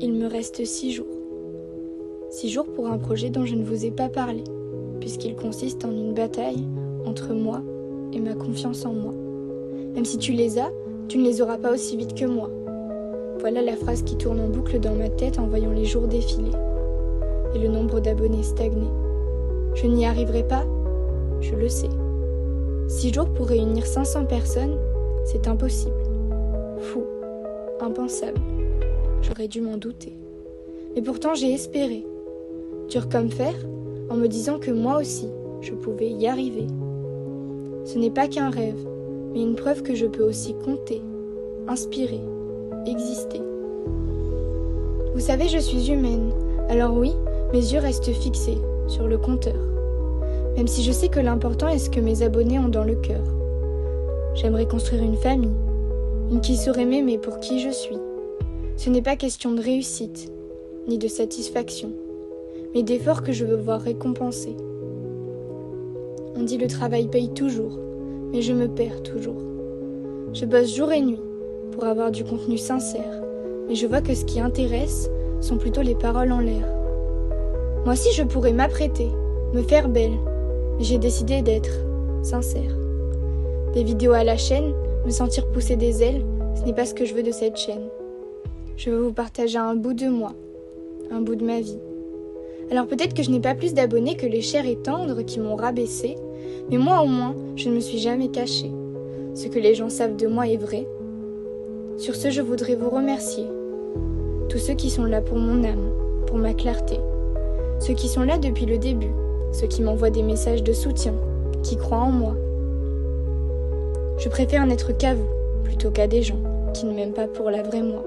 Il me reste 6 jours. 6 jours pour un projet dont je ne vous ai pas parlé, puisqu'il consiste en une bataille entre moi et ma confiance en moi. Même si tu les as, tu ne les auras pas aussi vite que moi. Voilà la phrase qui tourne en boucle dans ma tête en voyant les jours défiler et le nombre d'abonnés stagner. Je n'y arriverai pas, je le sais. 6 jours pour réunir 500 personnes, c'est impossible. Fou, impensable. J'aurais dû m'en douter. Mais pourtant j'ai espéré. Dur comme fer, en me disant que moi aussi, je pouvais y arriver. Ce n'est pas qu'un rêve, mais une preuve que je peux aussi compter, inspirer, exister. Vous savez, je suis humaine, alors oui, mes yeux restent fixés sur le compteur. Même si je sais que l'important est ce que mes abonnés ont dans le cœur. J'aimerais construire une famille, une qui saurait m'aimer pour qui je suis. Ce n'est pas question de réussite, ni de satisfaction, mais d'efforts que je veux voir récompensés. On dit le travail paye toujours, mais je me perds toujours. Je bosse jour et nuit pour avoir du contenu sincère, mais je vois que ce qui intéresse sont plutôt les paroles en l'air. Moi aussi je pourrais m'apprêter, me faire belle, mais j'ai décidé d'être sincère. Des vidéos à la chaîne, me sentir pousser des ailes, ce n'est pas ce que je veux de cette chaîne. Je veux vous partager un bout de moi, un bout de ma vie. Alors peut-être que je n'ai pas plus d'abonnés que les chers et tendres qui m'ont rabaissé, mais moi au moins, je ne me suis jamais cachée. Ce que les gens savent de moi est vrai. Sur ce, je voudrais vous remercier. Tous ceux qui sont là pour mon âme, pour ma clarté. Ceux qui sont là depuis le début, ceux qui m'envoient des messages de soutien, qui croient en moi. Je préfère n'être qu'à vous, plutôt qu'à des gens qui ne m'aiment pas pour la vraie moi.